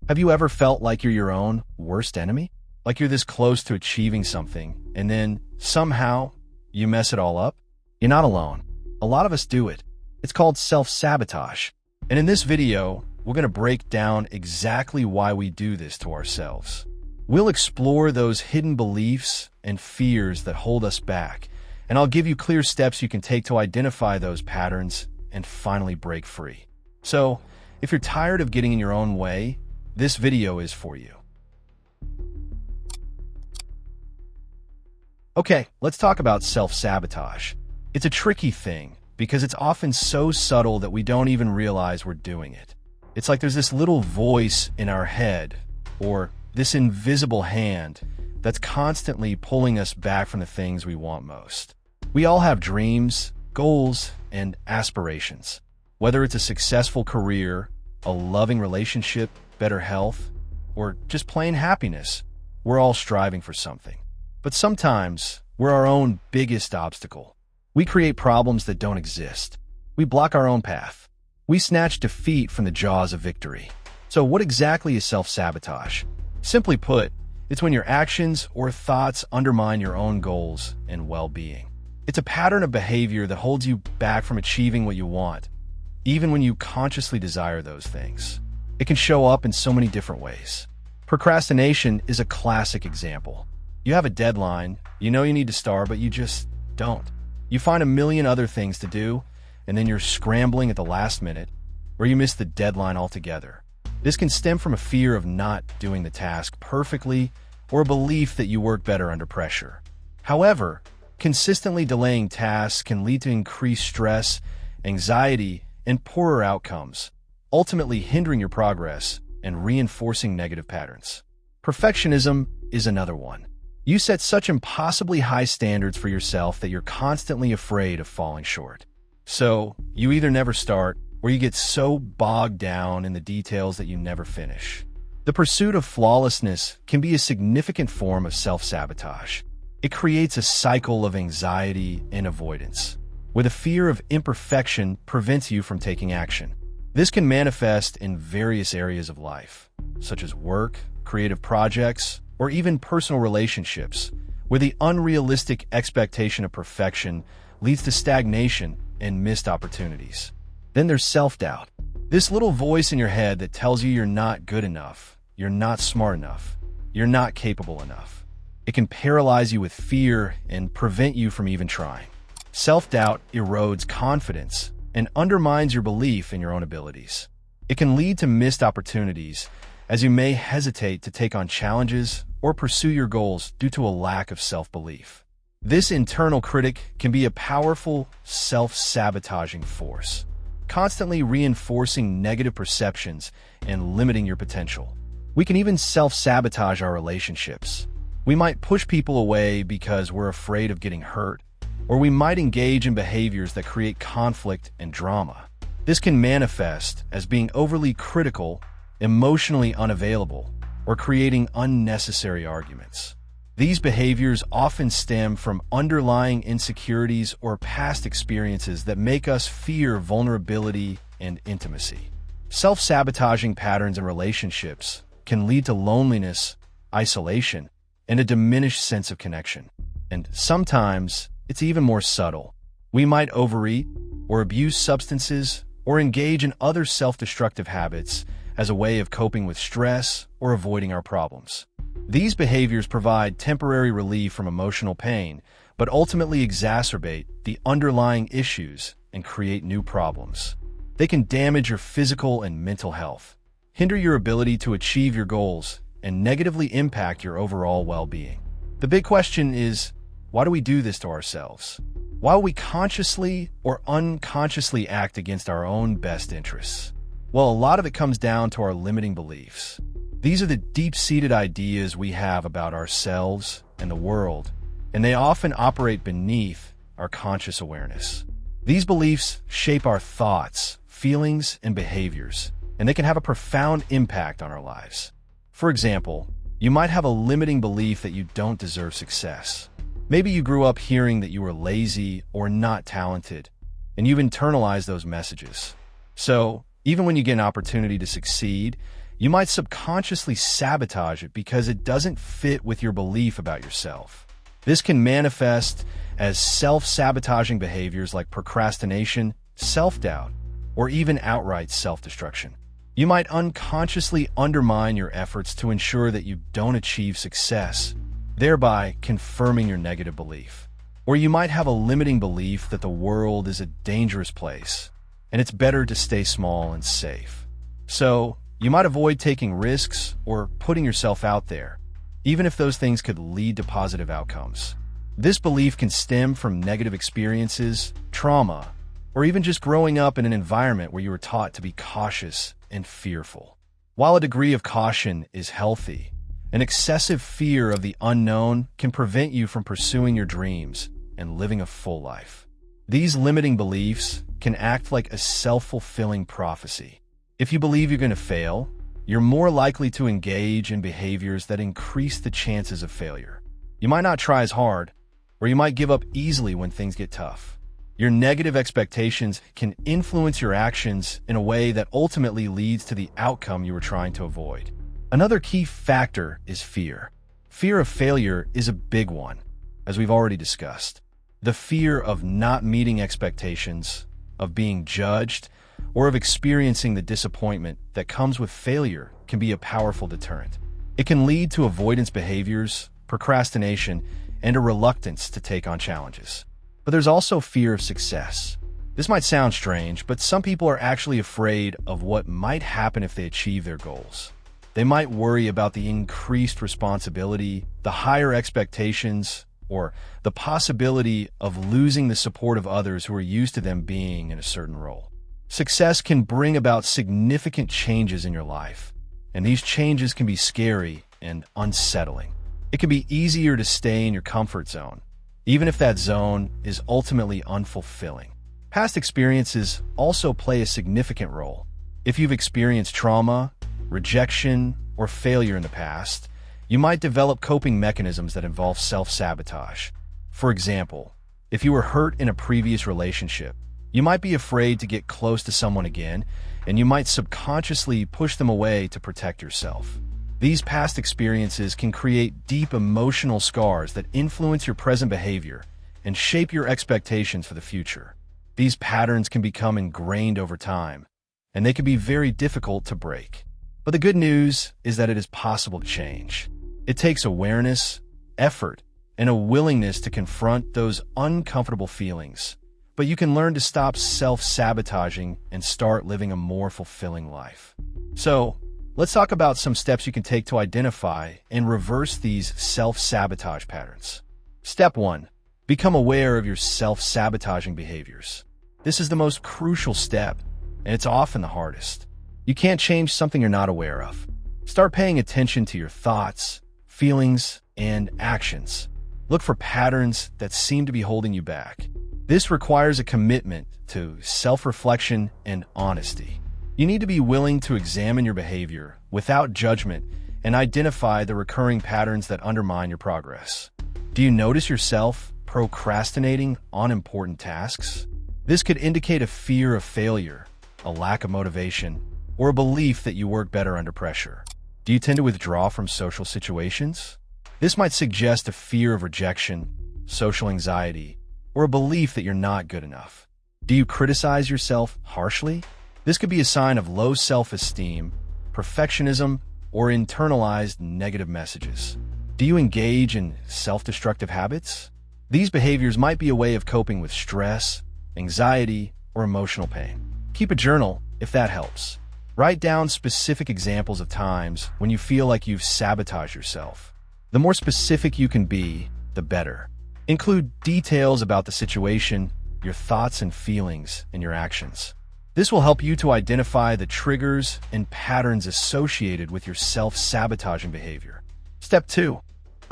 Have you ever felt like you're your own worst enemy? Like you're this close to achieving something, and then somehow you mess it all up? You're not alone. A lot of us do it. It's called self-sabotage. And in this video, we're going to break down exactly why we do this to ourselves. We'll explore those hidden beliefs and fears that hold us back, and I'll give you clear steps you can take to identify those patterns and finally break free. So, if you're tired of getting in your own way, this video is for you. Okay, let's talk about self-sabotage. It's a tricky thing because it's often so subtle that we don't even realize we're doing it. It's like there's this little voice in our head, or this invisible hand that's constantly pulling us back from the things we want most. We all have dreams, goals, and aspirations. Whether it's a successful career, a loving relationship, better health, or just plain happiness, we're all striving for something. But sometimes we're our own biggest obstacle. We create problems that don't exist. We block our own path. We snatch defeat from the jaws of victory. So what exactly is self-sabotage? Simply put, it's when your actions or thoughts undermine your own goals and well-being. It's a pattern of behavior that holds you back from achieving what you want, even when you consciously desire those things. It can show up in so many different ways. Procrastination is a classic example. You have a deadline, you know you need to start, but you just don't. You find a million other things to do, and then you're scrambling at the last minute, or you miss the deadline altogether. This can stem from a fear of not doing the task perfectly, or a belief that you work better under pressure. However, consistently delaying tasks can lead to increased stress, anxiety, and poorer outcomes, ultimately hindering your progress and reinforcing negative patterns. Perfectionism is another one. You set such impossibly high standards for yourself that you're constantly afraid of falling short. So, you either never start, or you get so bogged down in the details that you never finish. The pursuit of flawlessness can be a significant form of self-sabotage. It creates a cycle of anxiety and avoidance, where the fear of imperfection prevents you from taking action. This can manifest in various areas of life, such as work, creative projects, or even personal relationships, where the unrealistic expectation of perfection leads to stagnation and missed opportunities. Then there's self-doubt. This little voice in your head that tells you you're not good enough, you're not smart enough, you're not capable enough. It can paralyze you with fear and prevent you from even trying. Self-doubt erodes confidence and undermines your belief in your own abilities. It can lead to missed opportunities, as you may hesitate to take on challenges or pursue your goals due to a lack of self-belief. This internal critic can be a powerful, self-sabotaging force, constantly reinforcing negative perceptions and limiting your potential. We can even self-sabotage our relationships. We might push people away because we're afraid of getting hurt, or we might engage in behaviors that create conflict and drama. This can manifest as being overly critical, emotionally unavailable, or creating unnecessary arguments. These behaviors often stem from underlying insecurities or past experiences that make us fear vulnerability and intimacy. Self-sabotaging patterns in relationships can lead to loneliness, isolation, and a diminished sense of connection. And sometimes, it's even more subtle. We might overeat, or abuse substances, or engage in other self-destructive habits as a way of coping with stress or avoiding our problems. These behaviors provide temporary relief from emotional pain, but ultimately exacerbate the underlying issues and create new problems. They can damage your physical and mental health, hinder your ability to achieve your goals, and negatively impact your overall well-being. The big question is, why do we do this to ourselves? Why will we consciously or unconsciously act against our own best interests? Well, a lot of it comes down to our limiting beliefs. These are the deep-seated ideas we have about ourselves and the world, and they often operate beneath our conscious awareness. These beliefs shape our thoughts, feelings, and behaviors, and they can have a profound impact on our lives. For example, you might have a limiting belief that you don't deserve success. Maybe you grew up hearing that you were lazy or not talented, and you've internalized those messages. So, even when you get an opportunity to succeed, You might subconsciously sabotage it because it doesn't fit with your belief about yourself. This can manifest as self-sabotaging behaviors like procrastination, self-doubt, or even outright self-destruction. You might unconsciously undermine your efforts to ensure that you don't achieve success, thereby confirming your negative belief. Or you might have a limiting belief that the world is a dangerous place, and it's better to stay small and safe. So, you might avoid taking risks or putting yourself out there, even if those things could lead to positive outcomes. This belief can stem from negative experiences, trauma, or even just growing up in an environment where you were taught to be cautious and fearful. While a degree of caution is healthy, an excessive fear of the unknown can prevent you from pursuing your dreams and living a full life. These limiting beliefs can act like a self-fulfilling prophecy. If you believe you're going to fail, you're more likely to engage in behaviors that increase the chances of failure. You might not try as hard, or you might give up easily when things get tough. Your negative expectations can influence your actions in a way that ultimately leads to the outcome you were trying to avoid. Another key factor is fear. Fear of failure is a big one, as we've already discussed. The fear of not meeting expectations, of being judged, or of experiencing the disappointment that comes with failure can be a powerful deterrent. It can lead to avoidance behaviors, procrastination, and a reluctance to take on challenges. But there's also fear of success. This might sound strange, but some people are actually afraid of what might happen if they achieve their goals. They might worry about the increased responsibility, the higher expectations, or the possibility of losing the support of others who are used to them being in a certain role. Success can bring about significant changes in your life, and these changes can be scary and unsettling. It can be easier to stay in your comfort zone, even if that zone is ultimately unfulfilling. Past experiences also play a significant role. If you've experienced trauma, rejection, or failure in the past, you might develop coping mechanisms that involve self-sabotage. For example, if you were hurt in a previous relationship, you might be afraid to get close to someone again, and you might subconsciously push them away to protect yourself. These past experiences can create deep emotional scars that influence your present behavior and shape your expectations for the future. These patterns can become ingrained over time, and they can be very difficult to break. But the good news is that it is possible to change. It takes awareness, effort, and a willingness to confront those uncomfortable feelings. But you can learn to stop self-sabotaging and start living a more fulfilling life. So, let's talk about some steps you can take to identify and reverse these self-sabotage patterns. Step 1. Become aware of your self-sabotaging behaviors. This is the most crucial step, and it's often the hardest. You can't change something you're not aware of. Start paying attention to your thoughts, feelings, and actions. Look for patterns that seem to be holding you back. This requires a commitment to self-reflection and honesty. You need to be willing to examine your behavior without judgment and identify the recurring patterns that undermine your progress. Do you notice yourself procrastinating on important tasks? This could indicate a fear of failure, a lack of motivation, or a belief that you work better under pressure. Do you tend to withdraw from social situations? This might suggest a fear of rejection, social anxiety, or a belief that you're not good enough. Do you criticize yourself harshly? This could be a sign of low self-esteem, perfectionism, or internalized negative messages. Do you engage in self-destructive habits? These behaviors might be a way of coping with stress, anxiety, or emotional pain. Keep a journal if that helps. Write down specific examples of times when you feel like you've sabotaged yourself. The more specific you can be, the better. Include details about the situation, your thoughts and feelings, and your actions. This will help you to identify the triggers and patterns associated with your self-sabotaging behavior. Step 2.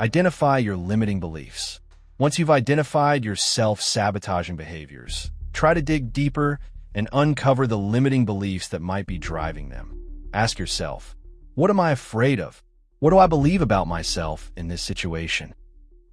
Identify your limiting beliefs. Once you've identified your self-sabotaging behaviors, try to dig deeper and uncover the limiting beliefs that might be driving them. Ask yourself, what am I afraid of? What do I believe about myself in this situation?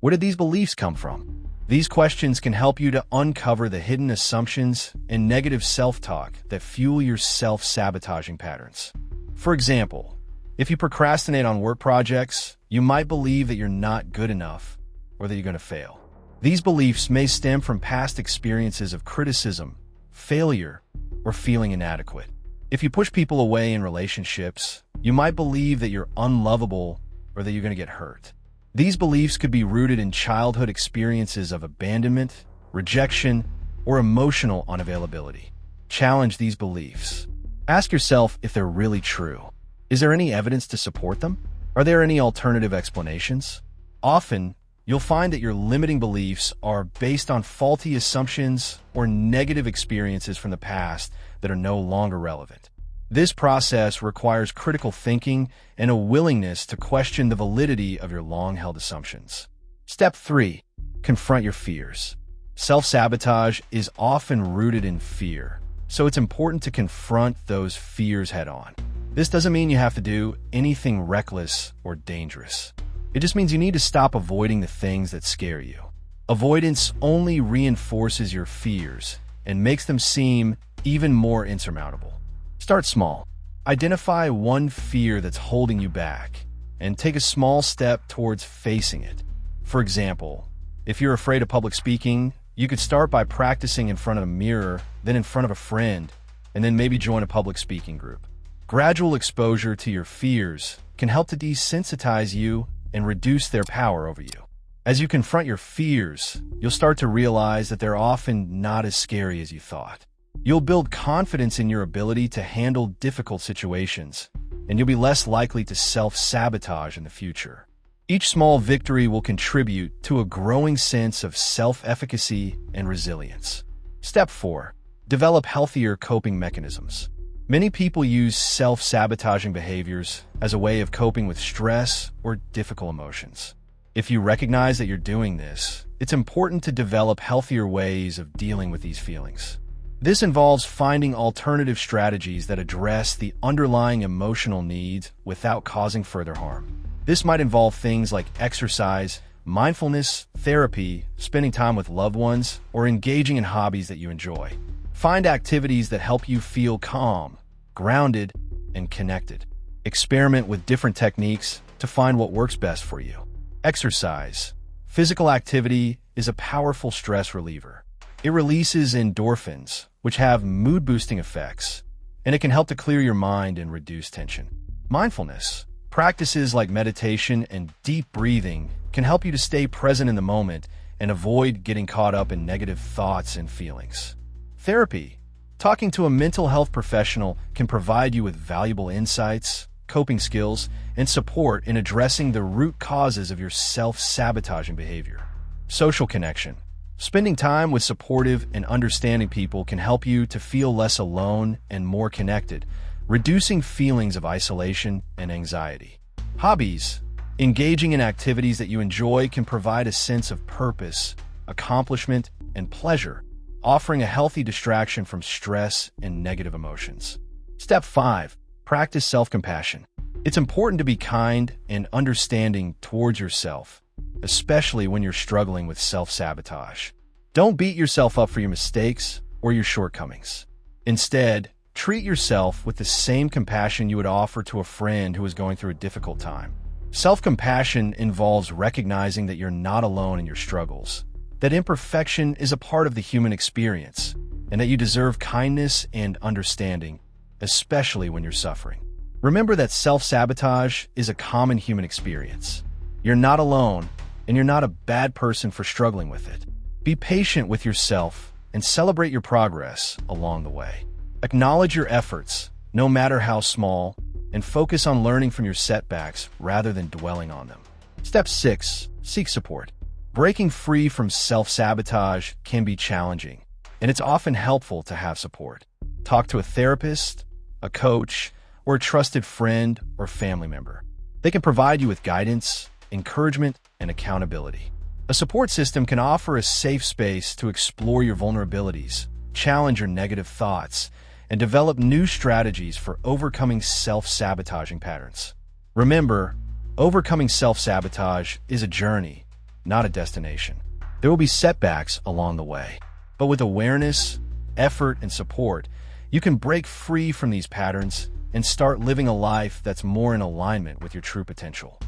Where did these beliefs come from? These questions can help you to uncover the hidden assumptions and negative self-talk that fuel your self-sabotaging patterns. For example, If you procrastinate on work projects, you might believe that you're not good enough or that you're going to fail. These beliefs may stem from past experiences of criticism, failure, or feeling inadequate. If you push people away in relationships, you might believe that you're unlovable or that you're going to get hurt. These beliefs could be rooted in childhood experiences of abandonment, rejection, or emotional unavailability. Challenge these beliefs. Ask yourself if they're really true. Is there any evidence to support them? Are there any alternative explanations? Often, you'll find that your limiting beliefs are based on faulty assumptions or negative experiences from the past that are no longer relevant. This process requires critical thinking and a willingness to question the validity of your long-held assumptions. Step 3. Confront your fears. Self-sabotage is often rooted in fear, so it's important to confront those fears head-on. This doesn't mean you have to do anything reckless or dangerous. It just means you need to stop avoiding the things that scare you. Avoidance only reinforces your fears and makes them seem even more insurmountable. Start small. Identify one fear that's holding you back and take a small step towards facing it. For example, if you're afraid of public speaking, you could start by practicing in front of a mirror, then in front of a friend, and then maybe join a public speaking group. Gradual exposure to your fears can help to desensitize you and reduce their power over you. As you confront your fears, you'll start to realize that they're often not as scary as you thought. You'll build confidence in your ability to handle difficult situations, and you'll be less likely to self-sabotage in the future. Each small victory will contribute to a growing sense of self-efficacy and resilience. Step 4. Develop healthier coping mechanisms. Many people use self-sabotaging behaviors as a way of coping with stress or difficult emotions. If you recognize that you're doing this, it's important to develop healthier ways of dealing with these feelings. This involves finding alternative strategies that address the underlying emotional needs without causing further harm. This might involve things like exercise, mindfulness, therapy, spending time with loved ones, or engaging in hobbies that you enjoy. Find activities that help you feel calm, grounded, and connected. Experiment with different techniques to find what works best for you. Exercise. Physical activity is a powerful stress reliever. It releases endorphins, which have mood-boosting effects, and it can help to clear your mind and reduce tension. Mindfulness. Practices like meditation and deep breathing can help you to stay present in the moment and avoid getting caught up in negative thoughts and feelings. Therapy. Talking to a mental health professional can provide you with valuable insights, coping skills, and support in addressing the root causes of your self-sabotaging behavior. Social connection. Spending time with supportive and understanding people can help you to feel less alone and more connected, reducing feelings of isolation and anxiety. Hobbies. Engaging in activities that you enjoy can provide a sense of purpose, accomplishment, and pleasure, offering a healthy distraction from stress and negative emotions. Step 5. Practice self-compassion. It's important to be kind and understanding towards yourself, especially when you're struggling with self-sabotage. Don't beat yourself up for your mistakes or your shortcomings. Instead, treat yourself with the same compassion you would offer to a friend who is going through a difficult time. Self-compassion involves recognizing that you're not alone in your struggles, that imperfection is a part of the human experience, and that you deserve kindness and understanding, especially when you're suffering. Remember that self-sabotage is a common human experience. You're not alone, and you're not a bad person for struggling with it. Be patient with yourself and celebrate your progress along the way. Acknowledge your efforts, no matter how small, and focus on learning from your setbacks rather than dwelling on them. Step 6. Seek support. Breaking free from self-sabotage can be challenging, and it's often helpful to have support. Talk to a therapist, a coach, or a trusted friend or family member. They can provide you with guidance, encouragement, and accountability. A support system can offer a safe space to explore your vulnerabilities, challenge your negative thoughts, and develop new strategies for overcoming self-sabotaging patterns. Remember, overcoming self-sabotage is a journey, not a destination. There will be setbacks along the way, but with awareness, effort, and support, you can break free from these patterns and start living a life that's more in alignment with your true potential.